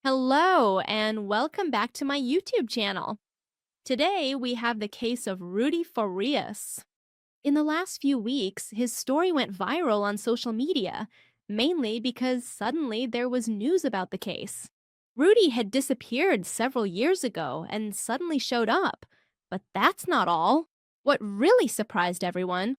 Hello, and welcome back to my YouTube channel. Today, we have the case of Rudy Farias. In the last few weeks, his story went viral on social media, mainly because suddenly there was news about the case. Rudy had disappeared several years ago and suddenly showed up. But that's not all. What really surprised everyone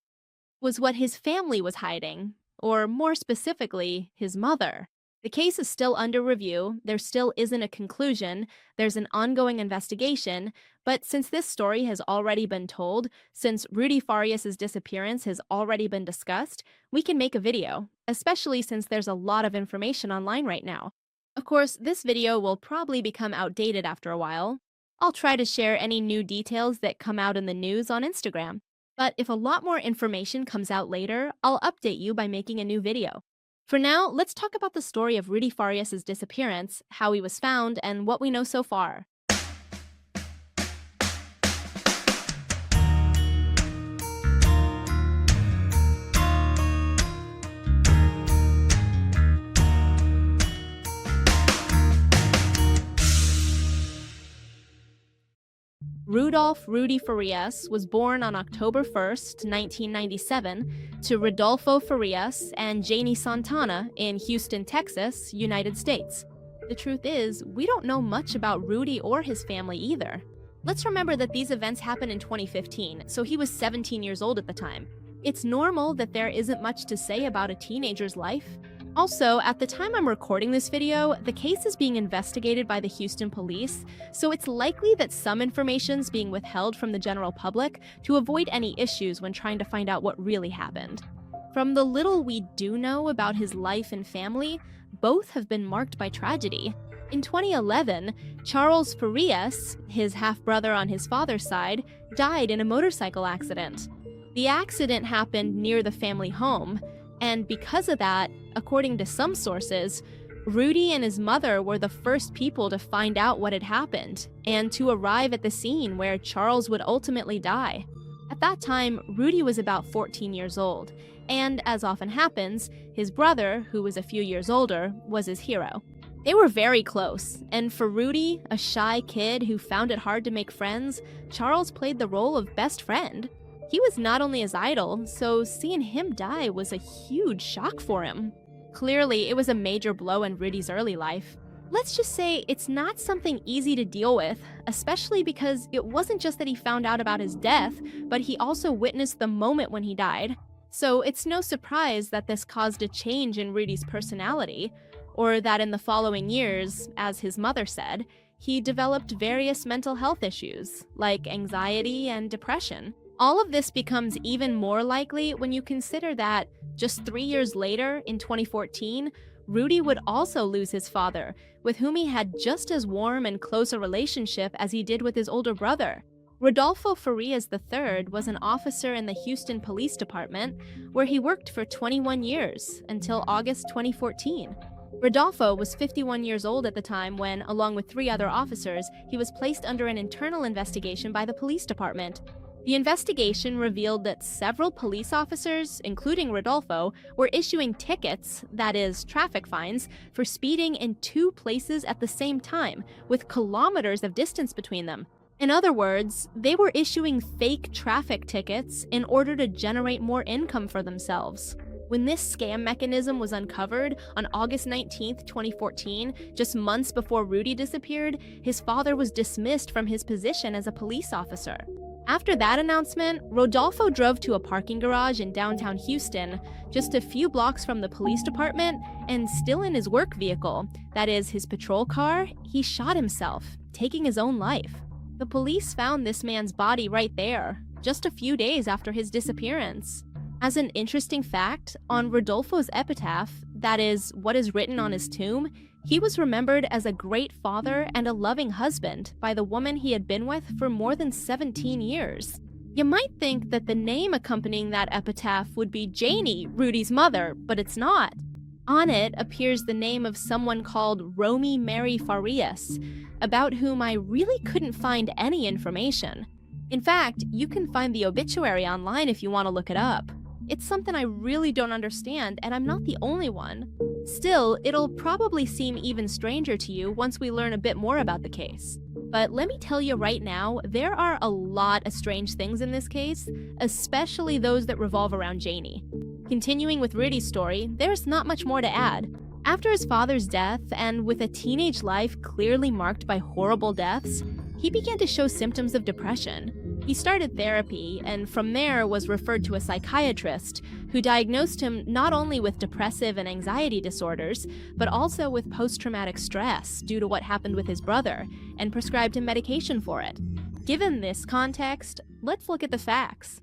was what his family was hiding, or more specifically, his mother. The case is still under review, there still isn't a conclusion, there's an ongoing investigation, but since this story has already been told, since Rudy Farias' disappearance has already been discussed, we can make a video, especially since there's a lot of information online right now. Of course, this video will probably become outdated after a while. I'll try to share any new details that come out in the news on Instagram. But if a lot more information comes out later, I'll update you by making a new video. For now, let's talk about the story of Rudy Farias' disappearance, how he was found, and what we know so far. Rudolph Rudy Farias was born on October 1st, 1997, to Rodolfo Farias and Janie Santana in Houston, Texas, United States. The truth is, we don't know much about Rudy or his family either. Let's remember that these events happened in 2015, so he was 17 years old at the time. It's normal that there isn't much to say about a teenager's life. Also, at the time I'm recording this video, the case is being investigated by the Houston police, so it's likely that some information is being withheld from the general public to avoid any issues when trying to find out what really happened. From the little we do know about his life and family, both have been marked by tragedy. In 2011, Charles Farias, his half-brother on his father's side, died in a motorcycle accident. The accident happened near the family home, and because of that, according to some sources, Rudy and his mother were the first people to find out what had happened and to arrive at the scene where Charles would ultimately die. At that time, Rudy was about 14 years old, and as often happens, his brother, who was a few years older, was his hero. They were very close, and for Rudy, a shy kid who found it hard to make friends, Charles played the role of best friend. He was not only his idol, so seeing him die was a huge shock for him. Clearly, it was a major blow in Rudy's early life. Let's just say it's not something easy to deal with, especially because it wasn't just that he found out about his death, but he also witnessed the moment when he died. So it's no surprise that this caused a change in Rudy's personality, or that in the following years, as his mother said, he developed various mental health issues, like anxiety and depression. All of this becomes even more likely when you consider that, just 3 years later, in 2014, Rudy would also lose his father, with whom he had just as warm and close a relationship as he did with his older brother. Rodolfo Farias III was an officer in the Houston Police Department, where he worked for 21 years, until August 2014. Rodolfo was 51 years old at the time when, along with 3 other officers, he was placed under an internal investigation by the police department. The investigation revealed that several police officers, including Rodolfo, were issuing tickets, that is, traffic fines, for speeding in 2 places at the same time, with kilometers of distance between them. In other words, they were issuing fake traffic tickets in order to generate more income for themselves. When this scam mechanism was uncovered on August 19, 2014, just months before Rudy disappeared, his father was dismissed from his position as a police officer. After that announcement, Rodolfo drove to a parking garage in downtown Houston, just a few blocks from the police department, and still in his work vehicle, that is, his patrol car, he shot himself, taking his own life. The police found this man's body right there, just a few days after his disappearance. As an interesting fact, on Rodolfo's epitaph, that is, what is written on his tomb, he was remembered as a great father and a loving husband by the woman he had been with for more than 17 years. You might think that the name accompanying that epitaph would be Janie, Rudy's mother, but it's not. On it appears the name of someone called Romy Mary Farias, about whom I really couldn't find any information. In fact, you can find the obituary online if you want to look it up. It's something I really don't understand, and I'm not the only one. Still, it'll probably seem even stranger to you once we learn a bit more about the case. But let me tell you right now, there are a lot of strange things in this case, especially those that revolve around Janie. Continuing with Rudy's story, there's not much more to add. After his father's death, and with a teenage life clearly marked by horrible deaths, he began to show symptoms of depression. He started therapy, and from there was referred to a psychiatrist who diagnosed him not only with depressive and anxiety disorders, but also with post-traumatic stress due to what happened with his brother, and prescribed him medication for it. Given this context, let's look at the facts.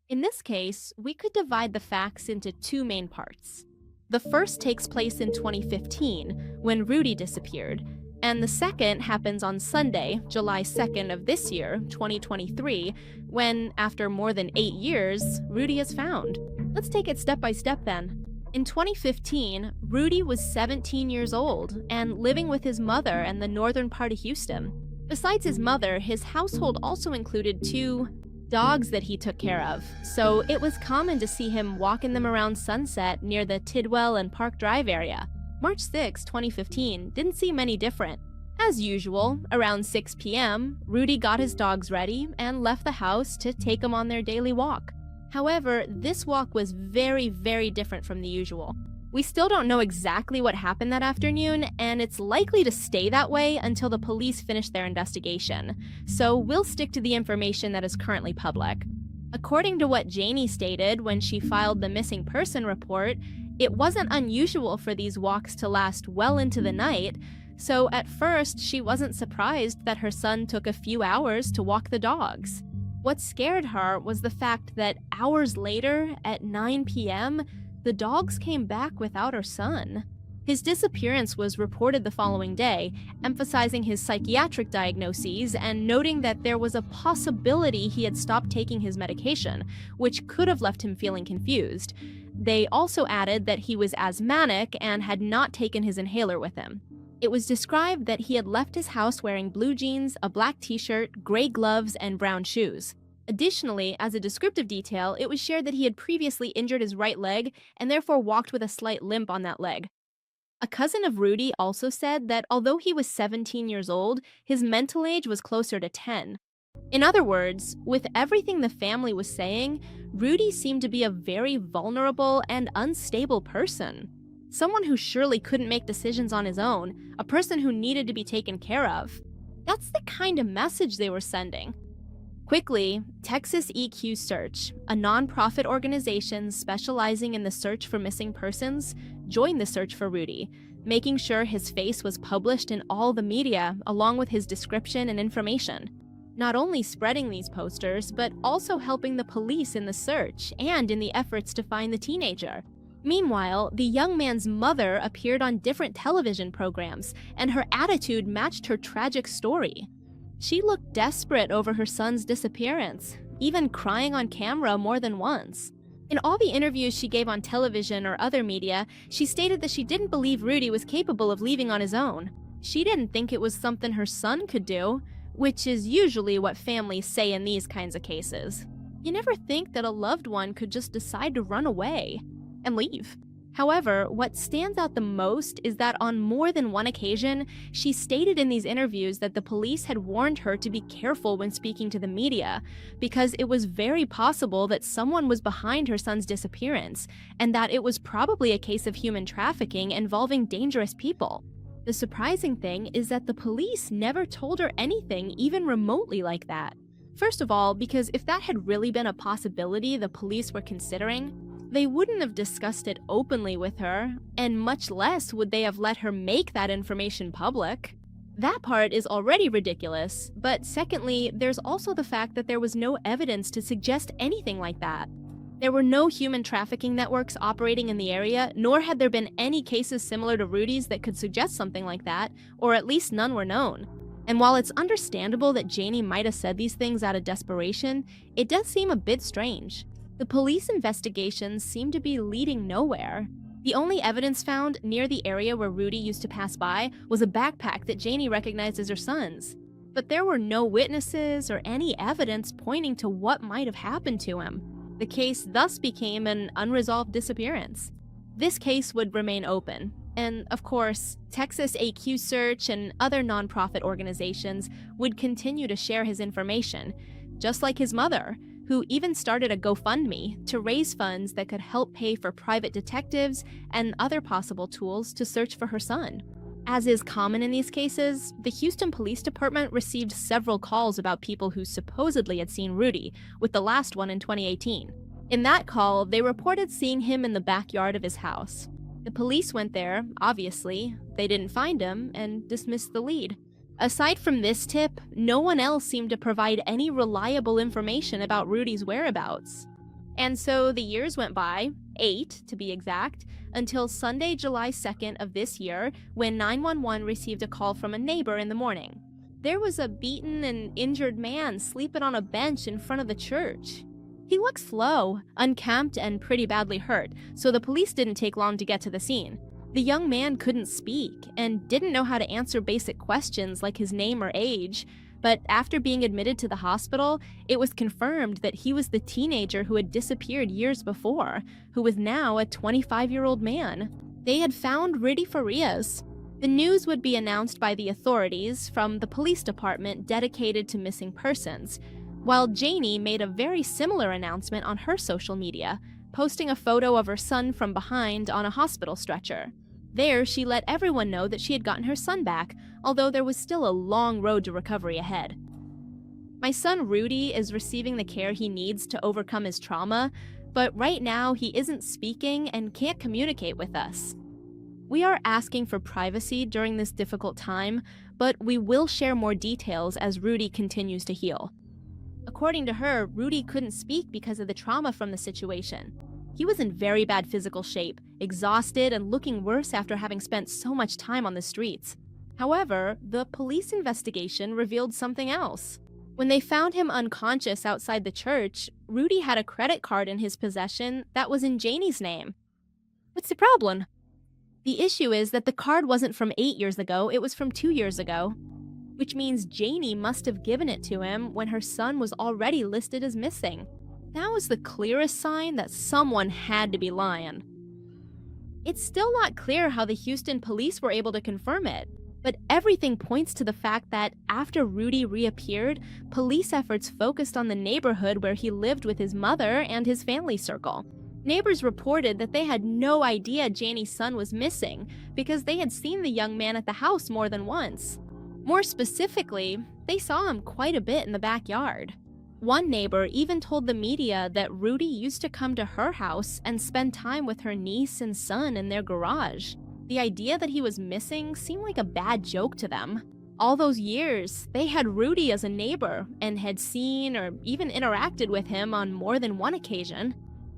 In this case, we could divide the facts into two main parts. The first takes place in 2015, when Rudy disappeared, and the second happens on Sunday, July 2nd of this year, 2023, when, after more than 8 years, Rudy is found. Let's take it step by step then. In 2015, Rudy was 17 years old and living with his mother in the northern part of Houston. Besides his mother, his household also included 2 dogs that he took care of, so it was common to see him walking them around sunset near the Tidwell and Park Drive area. March 6, 2015 didn't seem any different. As usual, around 6 p.m., Rudy got his dogs ready and left the house to take them on their daily walk. However, this walk was very, very different from the usual. We still don't know exactly what happened that afternoon, and it's likely to stay that way until the police finish their investigation, so we'll stick to the information that is currently public. According to what Janie stated when she filed the missing person report, it wasn't unusual for these walks to last well into the night, so at first she wasn't surprised that her son took a few hours to walk the dogs. What scared her was the fact that hours later, at 9 p.m., the dogs came back without her son. His disappearance was reported the following day, emphasizing his psychiatric diagnoses and noting that there was a possibility he had stopped taking his medication, which could have left him feeling confused. They also added that he was asthmatic and had not taken his inhaler with him. It was described that he had left his house wearing blue jeans, a black t-shirt, gray gloves, and brown shoes. Additionally, as a descriptive detail, it was shared that he had previously injured his right leg and therefore walked with a slight limp on that leg. A cousin of Rudy also said that although he was 17 years old, his mental age was closer to 10. In other words, with everything the family was saying, Rudy seemed to be a very vulnerable and unstable person. Someone who surely couldn't make decisions on his own, a person who needed to be taken care of. That's the kind of message they were sending. Quickly, Texas EQ Search, a nonprofit organization specializing in the search for missing persons, joined the search for Rudy, making sure his face was published in all the media along with his description and information. Not only spreading these posters, but also helping the police in the search and in the efforts to find the teenager. Meanwhile, the young man's mother appeared on different television programs, and her attitude matched her tragic story. She looked desperate over her son's disappearance, even crying on camera more than once. In all the interviews she gave on television or other media, she stated that she didn't believe Rudy was capable of leaving on his own. She didn't think it was something her son could do, which is usually what families say in these kinds of cases. You never think that a loved one could just decide to run away and leave. However, what stands out the most is that on more than one occasion, she stated in these interviews that the police had warned her to be careful when speaking to the media, because it was very possible that someone was behind her son's disappearance, and that it was probably a case of human trafficking involving dangerous people. The surprising thing is that the police never told her anything even remotely like that. First of all, because if that had really been a possibility the police were considering, they wouldn't have discussed it openly with her, and much less would they have let her make that information public. That part is already ridiculous, but secondly, there's also the fact that there was no evidence to suggest anything like that. There were no human trafficking networks operating in the area, nor had there been any cases similar to Rudy's that could suggest something like that, or at least none were known. And while it's understandable that Janie might have said these things out of desperation, it does seem a bit strange. The police investigations seem to be leading nowhere. The only evidence found near the area where Rudy used to pass by was a backpack that Janie recognized as her son's. but there were no witnesses or any evidence pointing to what might have happened to him. The case thus became an unresolved disappearance. This case would remain open, and of course, Texas AQ Search and other nonprofit organizations would continue to share his information, just like his mother, who even started a GoFundMe to raise funds that could help pay for private detectives and other possible tools to search for her son. As is common in these cases, the Houston Police Department received several calls about people who supposedly had seen Rudy, with the last one in 2018. In that call, they reported seeing him in the backyard of his house. The police went there, obviously. They didn't find him and dismissed the lead. Aside from this tip, no one else seemed to provide any reliable information about Rudy's whereabouts. And so the years went by, 8 to be exact, until Sunday, July 2nd of this year, when 911 received a call from a neighbor in the morning. There was a beaten and injured man sleeping on a bench in front of the church. He looked slow, unkempt, and pretty badly hurt, so the police didn't take long to get to the scene. The young man couldn't speak and didn't know how to answer basic questions like his name or age, but after being admitted to the hospital, it was confirmed that he was the teenager who had disappeared years before, who was now a 25-year-old man. They had found Rudy Farias. The news would be announced by the authorities from the police department dedicated to missing persons, while Janie made a very similar announcement on her social media, posting a photo of her son from behind on a hospital stretcher. There, she let everyone know that she had gotten her son back, although there was still a long road to recovery ahead. My son Rudy is receiving the care he needs to overcome his trauma, but right now he isn't speaking and can't communicate with us. We are asking for privacy during this difficult time, but we will share more details as Rudy continues to heal. According to her, Rudy couldn't speak because of the trauma from the situation. He was in very bad physical shape, exhausted and looking worse after having spent so much time on the streets. However, the police investigation revealed something else. When they found him unconscious outside the church, Rudy had a credit card in his possession that was in Janie's name. What's the problem? The issue is that the card wasn't from 8 years ago, it was from 2 years ago. Which means Janie must have given it to him when her son was already listed as missing. That was the clearest sign that someone had to be lying. It's still not clear how the Houston police were able to confirm it, but everything points to the fact that after Rudy reappeared, police efforts focused on the neighborhood where he lived with his mother and his family circle. Neighbors reported that they had no idea Janie's son was missing because they had seen the young man at the house more than once. More specifically, they saw him quite a bit in the backyard. One neighbor even told the media that Rudy used to come to her house and spend time with her niece and son in their garage. The idea that he was missing seemed like a bad joke to them. All those years, they had Rudy as a neighbor and had seen or even interacted with him on more than one occasion.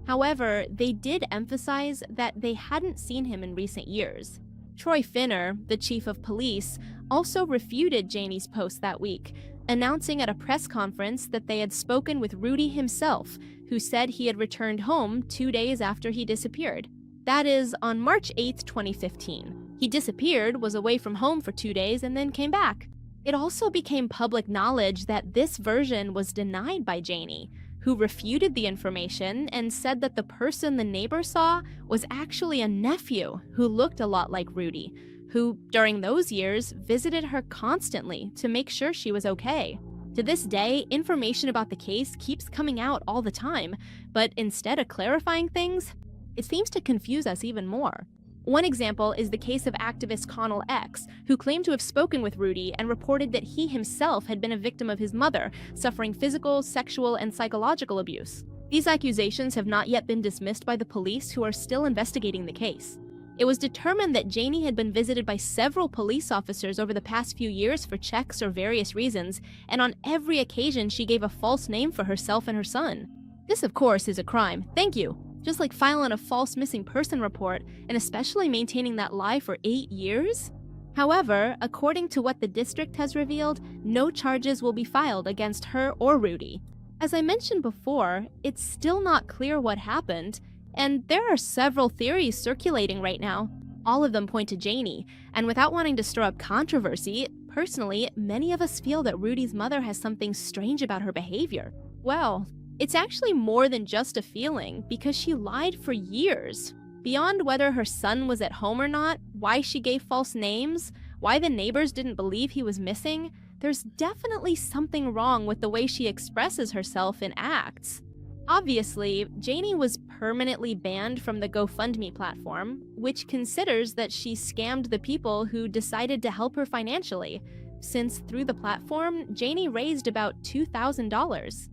However, they did emphasize that they hadn't seen him in recent years. Troy Finner, the chief of police, also refuted Janie's post that week, announcing at a press conference that they had spoken with Rudy himself, who said he had returned home 2 days after he disappeared. That is, on March 8, 2015. He disappeared, was away from home for 2 days, and then came back. It also became public knowledge that this version was denied by Janie, who refuted the information and said that the person the neighbor saw was actually a nephew who looked a lot like Rudy, who, during those years, visited her constantly to make sure she was okay. To this day, information about the case keeps coming out all the time, but instead of clarifying things, it seems to confuse us even more. One example is the case of activist Connell X, who claimed to have spoken with Rudy and reported that he himself had been a victim of his mother, suffering physical, sexual, and psychological abuse. These accusations have not yet been dismissed by the police, who are still investigating the case. It was determined that Janie had been visited by several police officers over the past few years for checks or various reasons, and on every occasion she gave a false name for herself and her son. This, of course, is a crime. Thank you. Just like filing a false missing person report, and especially maintaining that lie for 8 years? However, according to what the district has revealed, no charges will be filed against her or Rudy. As I mentioned before, it's still not clear what happened, and there are several theories circulating right now. All of them point to Janie, and without wanting to stir up controversy, Personally, many of us feel that Rudy's mother has something strange about her behavior. Well, it's actually more than just a feeling because she lied for years. Beyond whether her son was at home or not, why she gave false names, why the neighbors didn't believe he was missing, there's definitely something wrong with the way she expresses herself in acts. Obviously, Janie was permanently banned from the GoFundMe platform, which considers that she scammed the people who decided to help her financially, since through the platform, Janie raised about $2,000.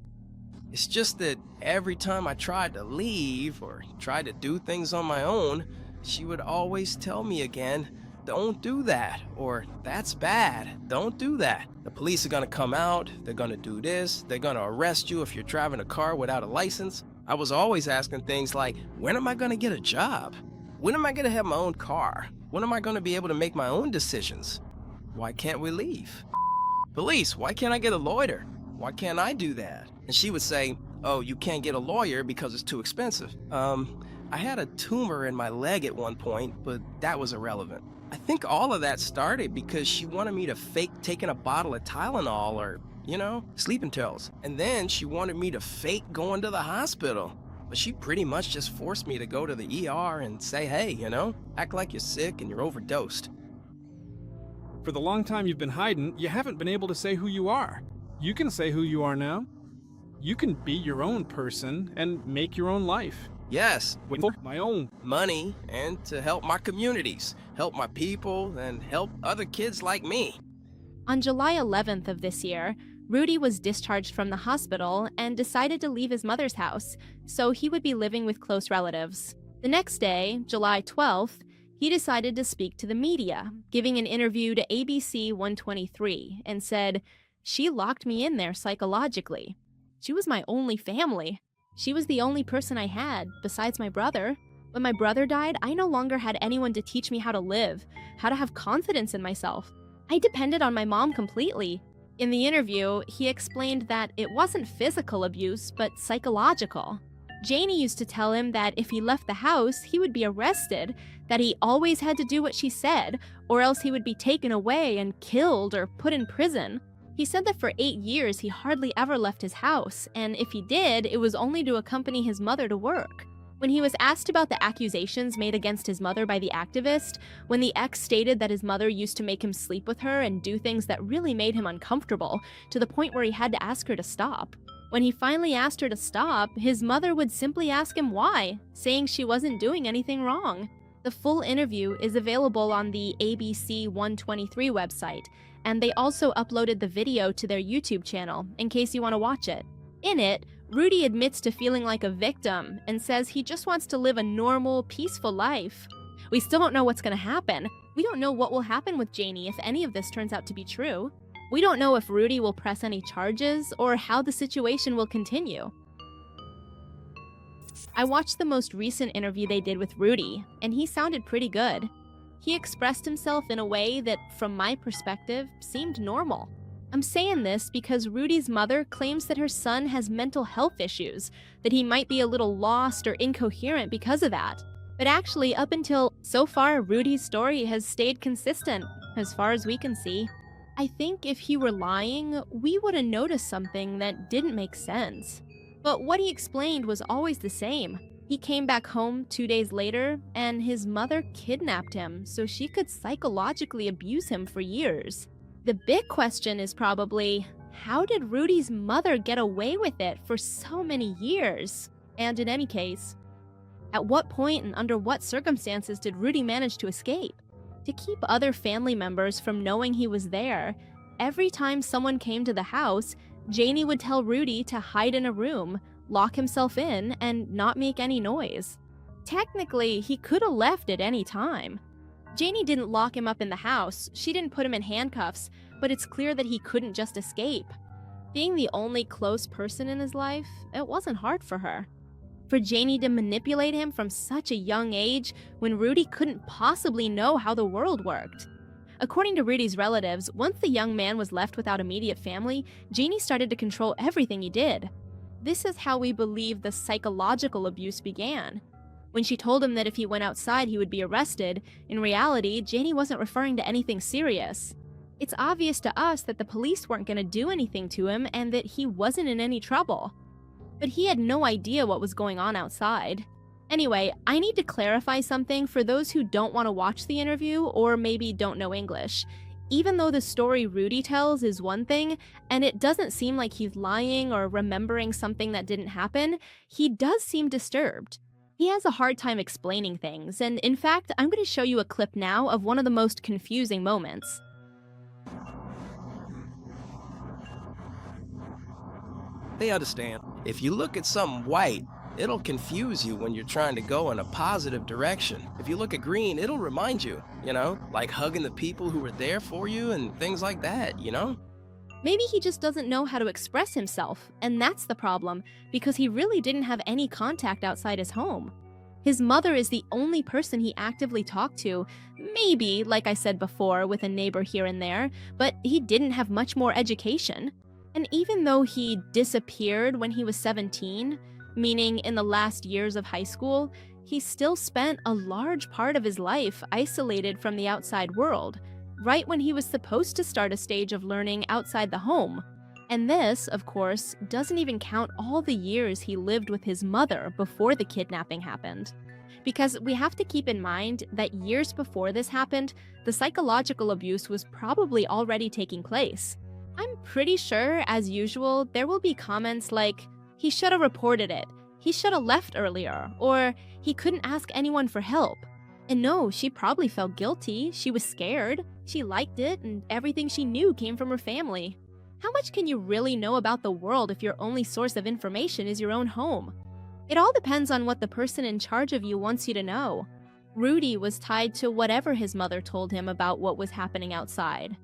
It's just that every time I tried to leave or tried to do things on my own, she would always tell me again, "Don't do that," or "That's bad, don't do that. The police are gonna come out, they're gonna do this, they're gonna arrest you if you're driving a car without a license." I was always asking things like, when am I gonna get a job? When am I gonna have my own car? When am I gonna be able to make my own decisions? Why can't we leave? Police, why can't I get a lawyer? Why can't I do that? And she would say, "Oh, you can't get a lawyer because it's too expensive." I had a tumor in my leg at one point, but that was irrelevant. I think all of that started because she wanted me to fake taking a bottle of Tylenol or, sleeping pills. And then she wanted me to fake going to the hospital. But she pretty much just forced me to go to the ER and say, "Hey, act like you're sick and you're overdosed." For the long time you've been hiding, you haven't been able to say who you are. You can say who you are now. You can be your own person and make your own life. Yes, With my own. money and to help my communities, help my people, and help other kids like me. On July 11th of this year, Rudy was discharged from the hospital and decided to leave his mother's house, so he would be living with close relatives. The next day, July 12th, he decided to speak to the media, giving an interview to ABC 123, and said, "She locked me in there psychologically. She was my only family. She was the only person I had, besides my brother. When my brother died, I no longer had anyone to teach me how to live, how to have confidence in myself. I depended on my mom completely." In the interview, he explained that it wasn't physical abuse, but psychological. Janie used to tell him that if he left the house, he would be arrested, that he always had to do what she said, or else he would be taken away and killed or put in prison. He said that for 8 years he hardly ever left his house, and if he did, it was only to accompany his mother to work. When he was asked about the accusations made against his mother by the activist, when the ex stated that his mother used to make him sleep with her and do things that really made him uncomfortable, to the point where he had to ask her to stop. When he finally asked her to stop, his mother would simply ask him why, saying she wasn't doing anything wrong. The full interview is available on the ABC 123 website, and they also uploaded the video to their YouTube channel, in case you want to watch it. In it, Rudy admits to feeling like a victim and says he just wants to live a normal, peaceful life. We still don't know what's going to happen. We don't know what will happen with Janie if any of this turns out to be true. We don't know if Rudy will press any charges or how the situation will continue. I watched the most recent interview they did with Rudy, and he sounded pretty good. He expressed himself in a way that, from my perspective, seemed normal. I'm saying this because Rudy's mother claims that her son has mental health issues, that he might be a little lost or incoherent because of that. But actually, up until so far, Rudy's story has stayed consistent, as far as we can see. I think if he were lying, we would have noticed something that didn't make sense. But what he explained was always the same. He came back home 2 days later, and his mother kidnapped him so she could psychologically abuse him for years. The big question is probably, how did Rudy's mother get away with it for so many years? And in any case, at what point and under what circumstances did Rudy manage to escape? To keep other family members from knowing he was there, every time someone came to the house, Janie would tell Rudy to hide in a room, lock himself in, and not make any noise. Technically, he could have left at any time. Janie didn't lock him up in the house, she didn't put him in handcuffs, but it's clear that he couldn't just escape. Being the only close person in his life, it wasn't hard for her. For Janie to manipulate him from such a young age when Rudy couldn't possibly know how the world worked. According to Rudy's relatives, once the young man was left without immediate family, Janie started to control everything he did. This is how we believe the psychological abuse began. When she told him that if he went outside he would be arrested, in reality, Janie wasn't referring to anything serious. It's obvious to us that the police weren't going to do anything to him and that he wasn't in any trouble. But he had no idea what was going on outside. Anyway, I need to clarify something for those who don't want to watch the interview or maybe don't know English. Even though the story Rudy tells is one thing, and it doesn't seem like he's lying or remembering something that didn't happen, he does seem disturbed. He has a hard time explaining things, and in fact, I'm going to show you a clip now of one of the most confusing moments. They understand. If you look at something white, it'll confuse you when you're trying to go in a positive direction. If you look at green, it'll remind you, like hugging the people who were there for you and things like that. Maybe he just doesn't know how to express himself, and that's the problem, because he really didn't have any contact outside his home. His mother is the only person he actively talked to, maybe, like I said before, with a neighbor here and there, but he didn't have much more education. And even though he disappeared when he was 17, meaning in the last years of high school, he still spent a large part of his life isolated from the outside world, right when he was supposed to start a stage of learning outside the home. And this, of course, doesn't even count all the years he lived with his mother before the kidnapping happened. Because we have to keep in mind that years before this happened, the psychological abuse was probably already taking place. I'm pretty sure, as usual, there will be comments like, "He should have reported it," "He should have left earlier," or "He couldn't ask anyone for help." And no, she probably felt guilty, she was scared, she liked it, and everything she knew came from her family. How much can you really know about the world if your only source of information is your own home? It all depends on what the person in charge of you wants you to know. Rudy was tied to whatever his mother told him about what was happening outside.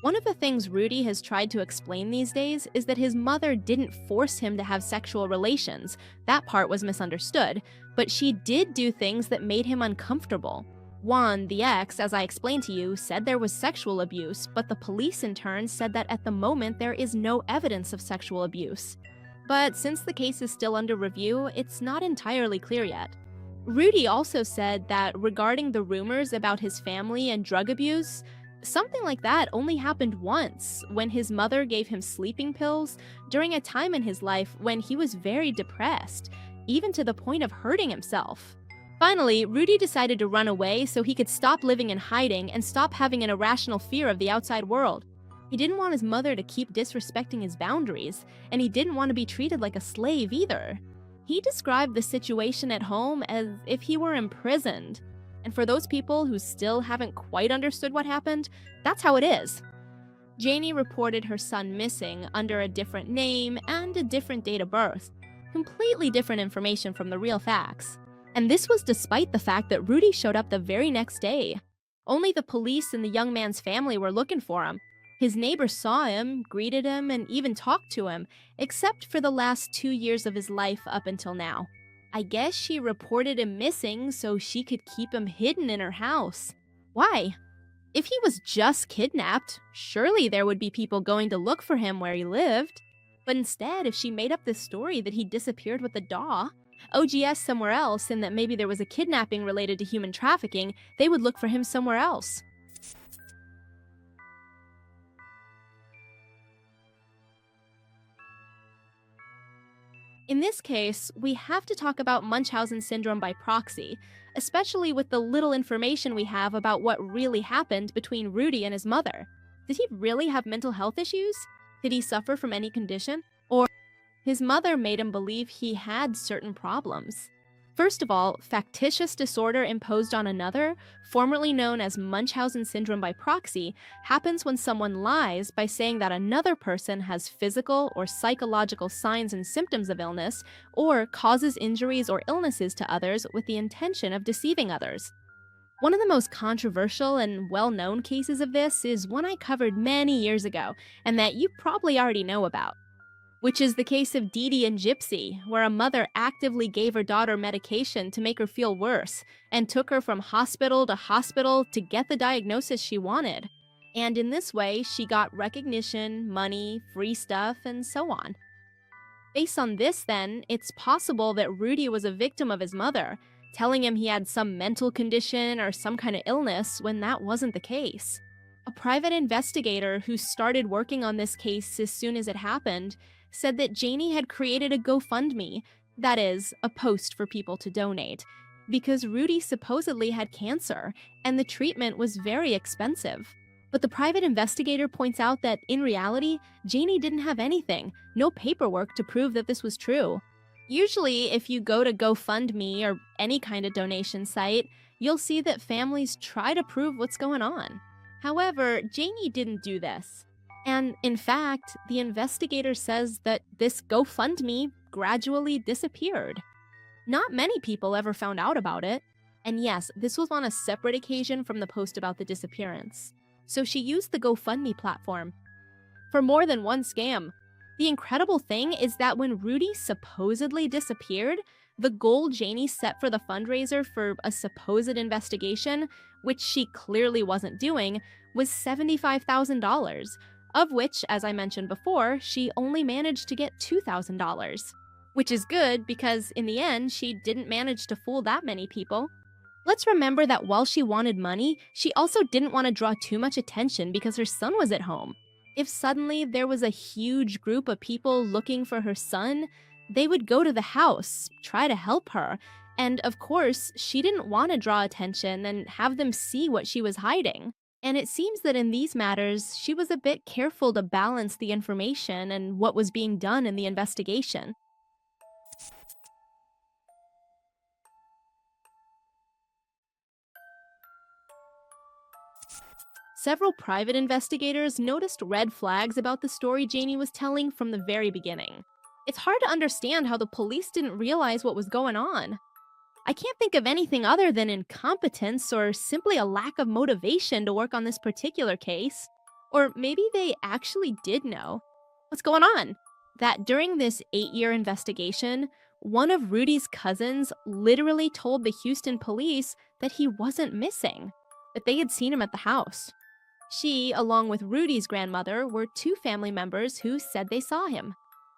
One of the things Rudy has tried to explain these days is that his mother didn't force him to have sexual relations. That part was misunderstood, but she did do things that made him uncomfortable. Juan, the ex, as I explained to you, said there was sexual abuse, but the police in turn said that at the moment there is no evidence of sexual abuse. But since the case is still under review, it's not entirely clear yet. Rudy also said that regarding the rumors about his family and drug abuse, something like that only happened once, when his mother gave him sleeping pills during a time in his life when he was very depressed, even to the point of hurting himself. Finally, Rudy decided to run away so he could stop living in hiding and stop having an irrational fear of the outside world. He didn't want his mother to keep disrespecting his boundaries, and he didn't want to be treated like a slave either. He described the situation at home as if he were imprisoned. And for those people who still haven't quite understood what happened, that's how it is. Janie reported her son missing under a different name and a different date of birth. Completely different information from the real facts. And this was despite the fact that Rudy showed up the very next day. Only the police and the young man's family were looking for him. His neighbors saw him, greeted him, and even talked to him, except for the last 2 years of his life up until now. I guess she reported him missing so she could keep him hidden in her house. Why? If he was just kidnapped, surely there would be people going to look for him where he lived. But instead, if she made up this story that he disappeared with a daw, OGS somewhere else, and that maybe there was a kidnapping related to human trafficking, they would look for him somewhere else. In this case, we have to talk about Munchausen syndrome by proxy, especially with the little information we have about what really happened between Rudy and his mother. Did he really have mental health issues? Did he suffer from any condition? Or his mother made him believe he had certain problems? First of all, factitious disorder imposed on another, formerly known as Munchausen syndrome by proxy, happens when someone lies by saying that another person has physical or psychological signs and symptoms of illness, or causes injuries or illnesses to others with the intention of deceiving others. One of the most controversial and well-known cases of this is one I covered many years ago, and that you probably already know about, which is the case of Dee Dee and Gypsy, where a mother actively gave her daughter medication to make her feel worse, and took her from hospital to get the diagnosis she wanted. And in this way, she got recognition, money, free stuff, and so on. Based on this, then, it's possible that Rudy was a victim of his mother, telling him he had some mental condition or some kind of illness when that wasn't the case. A private investigator who started working on this case as soon as it happened said that Janie had created a GoFundMe, that is, a post for people to donate, because Rudy supposedly had cancer and the treatment was very expensive. But the private investigator points out that in reality, Janie didn't have anything, no paperwork to prove that this was true. Usually, if you go to GoFundMe or any kind of donation site, you'll see that families try to prove what's going on. However, Janie didn't do this. And in fact, the investigator says that this GoFundMe gradually disappeared. Not many people ever found out about it. And yes, this was on a separate occasion from the post about the disappearance. So she used the GoFundMe platform for more than one scam. The incredible thing is that when Rudy supposedly disappeared, the goal Janie set for the fundraiser for a supposed investigation, which she clearly wasn't doing, was $75,000, of which, as I mentioned before, she only managed to get $2,000. Which is good because in the end, she didn't manage to fool that many people. Let's remember that while she wanted money, she also didn't want to draw too much attention because her son was at home. If suddenly there was a huge group of people looking for her son, they would go to the house, try to help her, and of course, she didn't want to draw attention and have them see what she was hiding. And it seems that in these matters, she was a bit careful to balance the information and what was being done in the investigation. Several private investigators noticed red flags about the story Janie was telling from the very beginning. It's hard to understand how the police didn't realize what was going on. I can't think of anything other than incompetence or simply a lack of motivation to work on this particular case. Or maybe they actually did know. What's going on? That during this 8-year investigation, one of Rudy's cousins literally told the Houston police that he wasn't missing, that they had seen him at the house. She, along with Rudy's grandmother, were two family members who said they saw him.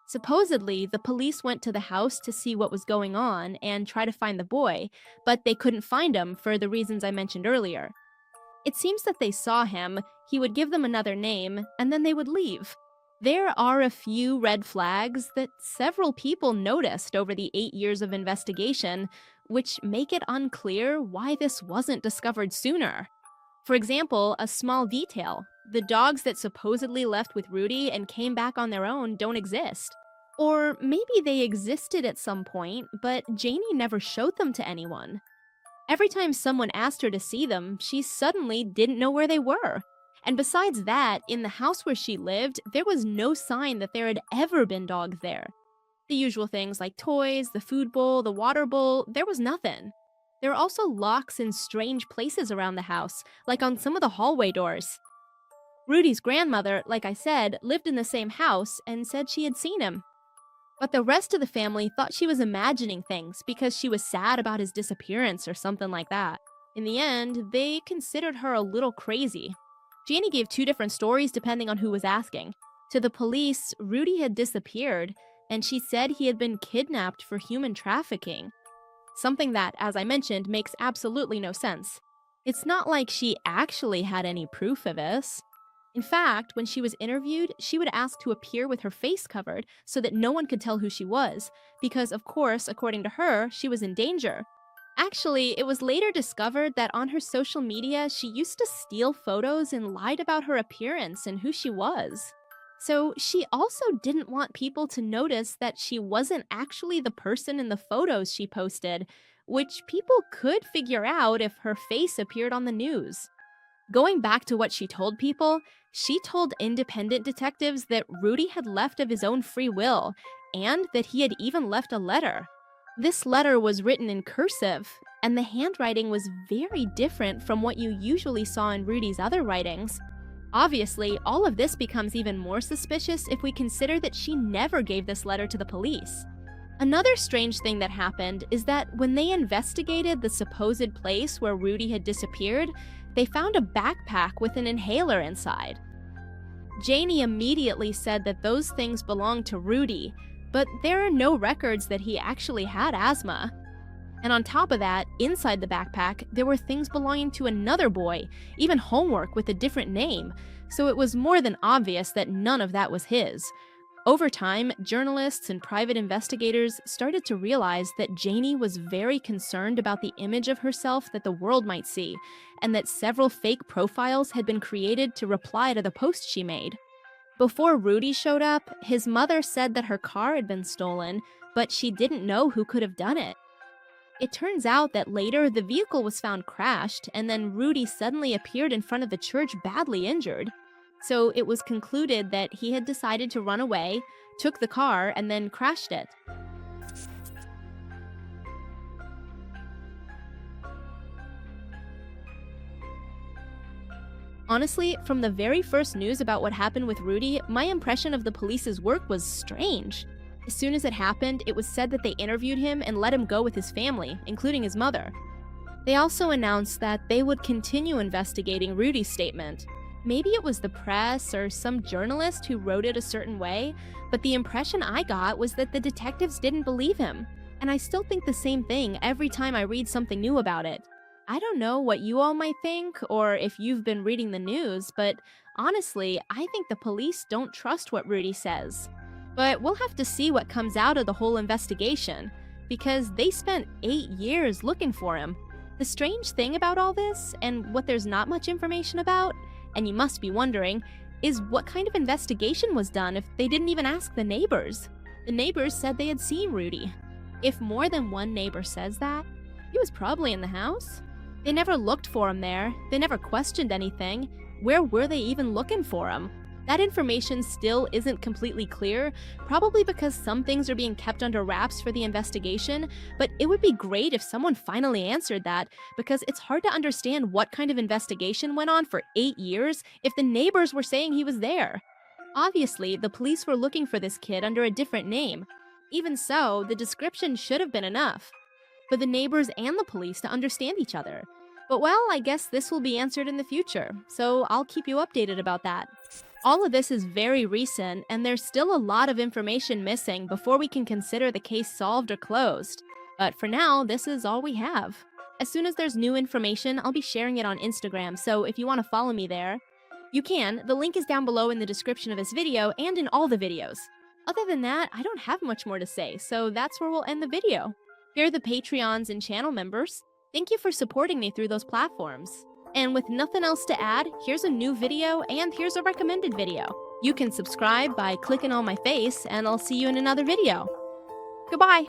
Supposedly, the police went to the house to see what was going on and try to find the boy, but they couldn't find him for the reasons I mentioned earlier. It seems that they saw him, he would give them another name, and then they would leave. There are a few red flags that several people noticed over the 8 years of investigation, which make it unclear why this wasn't discovered sooner. For example, a small detail: the dogs that supposedly left with Rudy and came back on their own don't exist. Or maybe they existed at some point, but Janie never showed them to anyone. Every time someone asked her to see them, she suddenly didn't know where they were. And besides that, in the house where she lived, there was no sign that there had ever been dogs there. The usual things like toys, the food bowl, the water bowl, there was nothing. There are also locks in strange places around the house, like on some of the hallway doors. Rudy's grandmother, like I said, lived in the same house and said she had seen him. But the rest of the family thought she was imagining things because she was sad about his disappearance or something like that. In the end, they considered her a little crazy. Janie gave 2 different stories depending on who was asking. To the police, Rudy had disappeared, and she said he had been kidnapped for human trafficking. Something that, as I mentioned, makes absolutely no sense. It's not like she actually had any proof of this. In fact, when she was interviewed, she would ask to appear with her face covered so that no one could tell who she was, because of course, according to her, she was in danger. Actually, it was later discovered that on her social media, she used to steal photos and lied about her appearance and who she was. So she also didn't want people to notice that she wasn't actually the person in the photos she posted, which people could figure out if her face appeared on the news. Going back to what she told people, she told independent detectives that Rudy had left of his own free will, and that he had even left a letter. This letter was written in cursive, and the handwriting was very different from what you usually saw in Rudy's other writings. Obviously, all of this becomes even more suspicious if we consider that she never gave this letter to the police. Another strange thing that happened is that when they investigated the supposed place where Rudy had disappeared, they found a backpack with an inhaler inside. Janie immediately said that those things belonged to Rudy, but there are no records that he actually had asthma. And on top of that, inside the backpack, there were things belonging to another boy, even homework with a different name, so it was more than obvious that none of that was his. Over time, journalists and private investigators started to realize that Janie was very concerned about the image of herself that the world might see, and that several fake profiles had been created to reply to the posts she made. Before Rudy showed up, his mother said that her car had been stolen, but she didn't know who could have done it. It turns out that later the vehicle was found crashed, and then Rudy suddenly appeared in front of the church badly injured. So it was concluded that he had decided to run away, took the car, and then crashed it. Honestly, from the very first news about what happened with Rudy, my impression of the police's work was strange. As soon as it happened, it was said that they interviewed him and let him go with his family, including his mother. They also announced that they would continue investigating Rudy's statement. Maybe it was the press or some journalist who wrote it a certain way, but the impression I got was that the detectives didn't believe him. And I still think the same thing every time I read something new about it. I don't know what you all might think, or if you've been reading the news, but honestly, I think the police don't trust what Rudy says. But we'll have to see what comes out of the whole investigation, because they spent 8 years looking for him. The strange thing about all this, and what there's not much information about, and you must be wondering, is what kind of investigation was done if they didn't even ask the neighbors? The neighbors said they had seen Rudy. If more than one neighbor says that, he was probably in the house. They never looked for him there. They never questioned anything. Where were they even looking for him? That information still isn't completely clear, probably because some things are being kept under wraps for the investigation, but it would be great if someone finally answered that, because it's hard to understand what kind of investigation went on for 8 years if the neighbors were saying he was there. Obviously, the police were looking for this kid under a different name. Even so, the description should have been enough for the neighbors and the police to understand each other. But well, I guess this will be answered in the future, so I'll keep you updated about that. All of this is very recent, and there's still a lot of information missing before we can consider the case solved or closed. But for now, this is all we have. As soon as there's new information, I'll be sharing it on Instagram, so if you want to follow me there, you can. The link is down below in the description of this video and in all the videos. Other than that, I don't have much more to say, so that's where we'll end the video. Here are the Patreons and channel members. Thank you for supporting me through those platforms. And with nothing else to add, here's a new video and here's a recommended video. You can subscribe by clicking on my face, and I'll see you in another video. Goodbye!